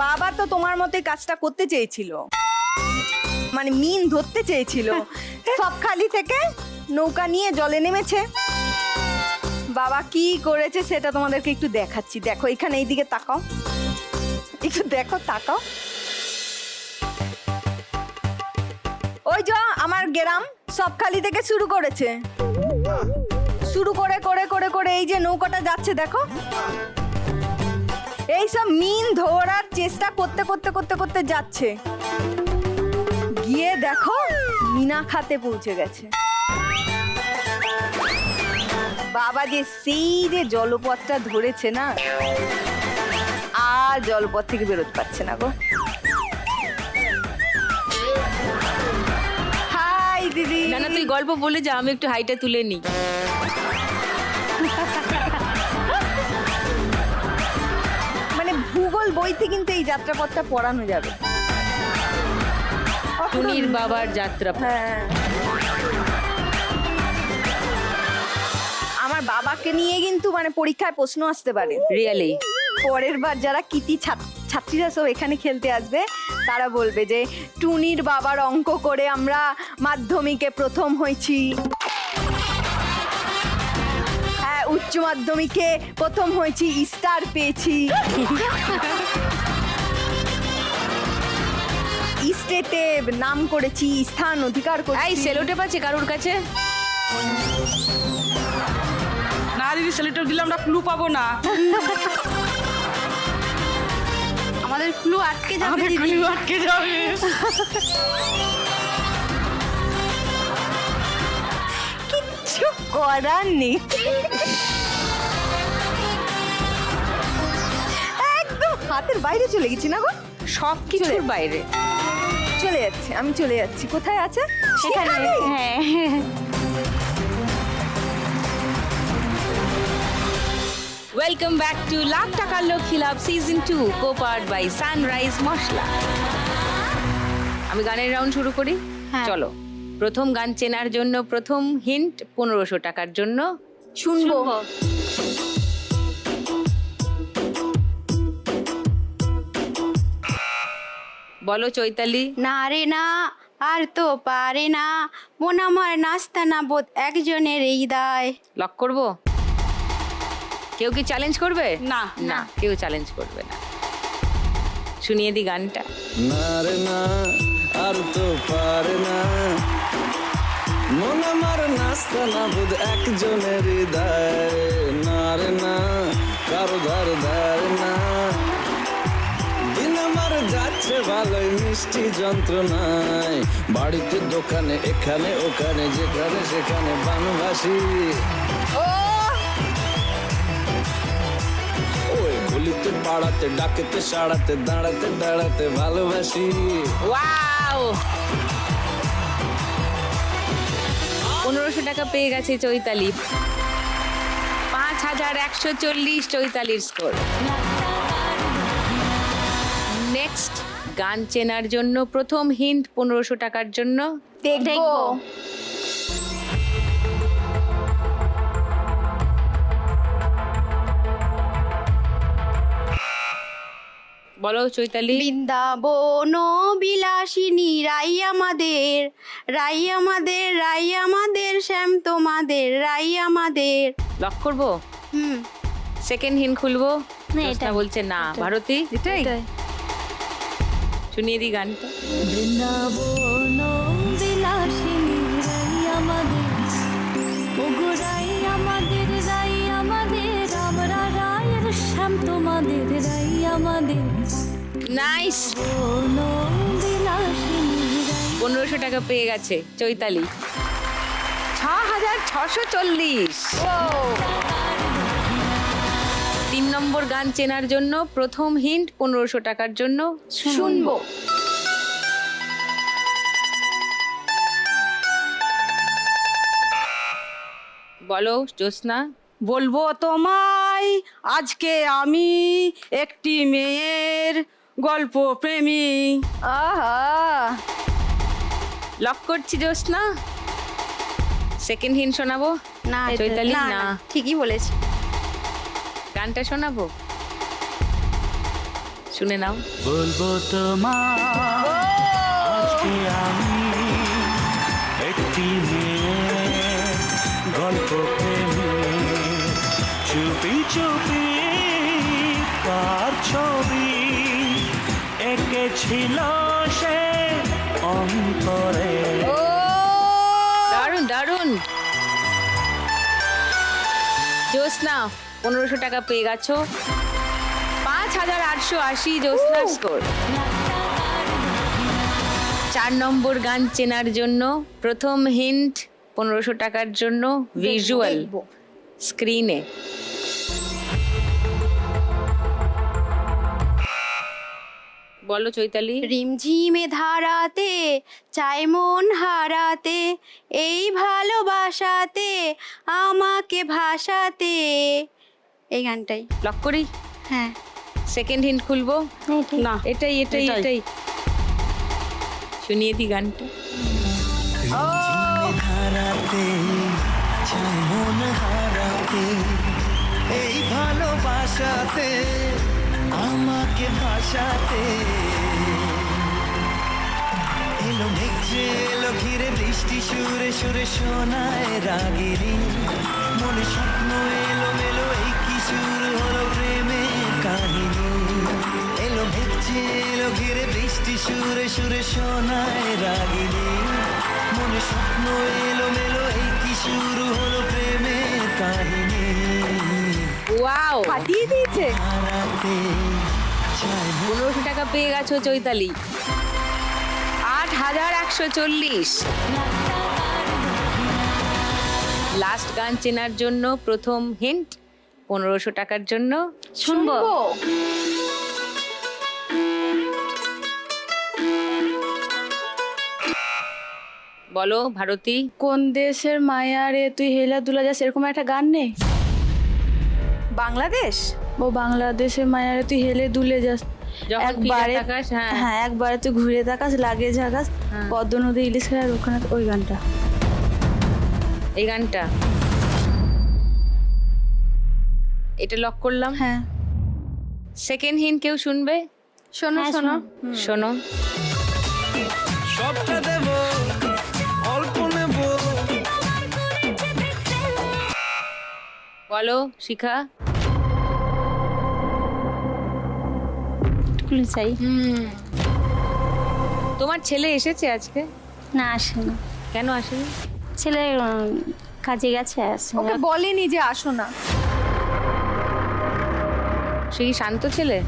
বাবা তো তোমার মতোই কাজটা করতে চেয়েছিল, মানে মিন ধরতে চেয়েছিল। সবখালি থেকে নৌকা নিয়ে জলে নেমেছে। বাবা কি করেছে সেটা তোমাদেরকে একটু দেখাচ্ছি। দেখো এখানে এইদিকে তাকাও, একটু দেখো, তাকাও। ওই যে আমার গ্রাম সবখালি থেকে শুরু করেছে, শুরু করে করে করে করে এই যে নৌকাটা যাচ্ছে দেখো। এইসব মিন ধরার চেষ্টা করতে করতে করতে করতে যাচ্ছে, গিয়ে দেখো মিনা খাতে পৌঁছে গেছে। বাবা যে সেই যে জলপথটা ধরেছে না, আর জলপথ থেকে বেরোতে পারছে না গো। হাই দিদি। না না, তুই গল্প বলে যা, আমি একটু হাইটা তুলে নিই। মানে ভূগোল বইতে কিন্তু এই যাত্রাপথটা পড়ানো যাবে। টুনির বাবার যাত্রা। হ্যাঁ, আমার বাবাকে নিয়ে কিন্তু মানে পরীক্ষায় প্রশ্ন আসতে পারে। রিয়েলি পরের বার যারা কৃতি ছাত্রীরা সব এখানে খেলতে আসবে, তারা বলবে যে টুনির বাবার অঙ্ক করে আমরা মাধ্যমিকে প্রথম হয়েছি, হ্যাঁ উচ্চ মাধ্যমিকে প্রথম হয়েছি, স্টার পেয়েছি, স্টেটে নাম করেছি, স্থান অধিকার এই করেছি। সেলোটেপ আছে কারোর কাছে? না দিদি, সেলিটার দিলে আমরা ক্লু পাবো না। আমাদের ক্লু আটকে যাবে আমাদের দিদি। ক্লু আটকে যাবে। কিচ্ছু করার নেই, একদম হাতের বাইরে চলে গেছি না গো। সব কিছুর বাইরে চলে যাচ্ছে, আমি চলে যাচ্ছি। কোথায় আছে? সেখানে সেখানে। হ্যাঁ। ওয়েলকাম ব্যাক টু লাখ টাকার লক্ষ্মী লাভ সিজন 2, কোপার্ড বাই সানরাইজ মশলা। আমি গানের রাউন্ড শুরু করি। হ্যাঁ। চলো, প্রথম গান চেনার জন্য প্রথম হিন্ট 1500 টাকার জন্য শুনবো। বলো চৈতালি। না রে না, আর তো পারে না, মন আমার নাস্তা না বোধ একজনের এই দায়। লক করব? কেউ কি চ্যালেঞ্জ করবে? না। না, কেউ চ্যালেঞ্জ করবে না। শুনিয়ে দি গানটা। না রে না, আর তো পারে না, মন আমার নাস্তা না বুধ একজনের হৃদয়। না রে না, কারো ধার ধার না, দিন আমার যাচ্ছে ভালোই মিষ্টি যন্ত্রণায়। বাড়িতে দোকানে এখানে ওখানে যেখানে সেখানে বানবাসী। ওই গলিতে পাড়াতে ডাকেতে সাড়াতে দাঁড়াতে দাঁড়াতে ভালোবাসি। ওয়াও, 1500 টাকা পেয়ে গেছে চৈতালি। 5140 চৈতালির স্কোর। নেক্সট গান চেনার জন্য প্রথম হিন্ট 1500 টাকার জন্য দেখবো। বলো চৈতালি। বৃন্দাবন বিলাসিনী রাই আমাদের, রাই আমাদের, রাই আমাদের, শ্যাম তোমাদের, রাই আমাদের। লক করবো? হুম। সেকেন্ড হিন্ট খুলবো? না, জ্যোৎস্না এটাই। বলছে না। ভারতী, এটাই। শুনিয়ে দি গানটা। বৃন্দাবন বিলাসিনী রাই আমাদের, ওগো রাই আমাদের, রাই আমাদের, আমরা রায়ের শ্যাম তোমাদের, রাই আমাদের। নাইস, বন বিলাসিনী রাই। 1500 টাকা পেয়ে গেছে চৈতালি। 6640। 3 নম্বর গান চেনার জন্য প্রথম হিন্ট 1500 টাকার জন্য শুনবো। বলো জ্যোৎস্না। বলবো তোমায় আজকে আমি একটি মেয়ের গল্প প্রেমী। আহা, লক করছি জ্যোৎস্না। সেকেন্ড হিন্ট শোনাবো? না চৈতালি না, না। না, ঠিকই বলেছি। গানটা শোনাবো? শুনে নাও। বলবো তোমার আজকে আমি একটি মেয়ে গল্প প্রেমে চুপি চুপি কার ছবি এঁকেছিল সে অন্তরে। দারুণ দারুণ। জ্যোৎস্না 1500 টাকা পেয়ে গেছো। 5880 জ্যোৎস্নার স্কোর। 4 নম্বর গান চেনার জন্য প্রথম হিন্ট 1500 টাকার জন্য ভিজুয়াল স্ক্রিনে। বলো চৈতালি। রিমঝিমে ধারাতে চাই মন হারাতে, এই ভালোবাসাতে আমাকে ভাসাতে। এই গানটাই। লক করি। হ্যাঁ, সেকেন্ড হিন্ট খুলবো। না এটাই এটাই এটাই। এটাই শুনিয়ে দি গানটা। হারাতে চাই মন হারাতে, এই ভালোবাসাতে আমাকে ভাসাতে। এলো মেঘ যে এলো ঘিরে বৃষ্টি সুরে সুরে শোনায় রাগিনী, মনে স্বপ্ন এলো মেলো এই কি শুরু হলো প্রেমের কাহিনী। এলো মেঘ যে এলো ঘিরে বৃষ্টি সুরে সুরে শোনায় রাগিনী, মনে স্বপ্ন এলো মেলো এই কি শুরু হলো প্রেমের কাহিনী। ওয়াও, ফাটিয়ে দিয়েছে। হারাতে চাই 1500 টাকা পেয়ে গেছো চৈতালি। 8140। লাস্ট গান চেনার জন্য প্রথম হিন্ট 1500 টাকার জন্য শুনবো। বলো ভারতী। কোন দেশের মায়া রে তুই হেলা দুলা যাস, এরকম একটা গান নেই? বাংলাদেশ। ও বাংলাদেশের মায়া রে তুই হেলে দুলে যাস, যখন ফিরে তাকাস, হ্যাঁ। হ্যাঁ একবারে তুই ঘুরে তাকাস লাগে ঝাকাস, পদ্ম নদী ইলিশ খেলার ওখানে ওই গানটা। এই গানটা এটা লক করলাম। হ্যাঁ সেকেন্ড হিন্ট কেউ শুনবে? শোনো শোনো। শোনো। সবটা দেব অল্প নেব। বলো শিখা। চাই। তোমার ছেলে এসেছে আজকে? না, আসে না। কেন আসেনি? ছেলে কাজে গেছে, আসে ওকে বলেনি যে আসো না। সে কি শান্ত ছেলে?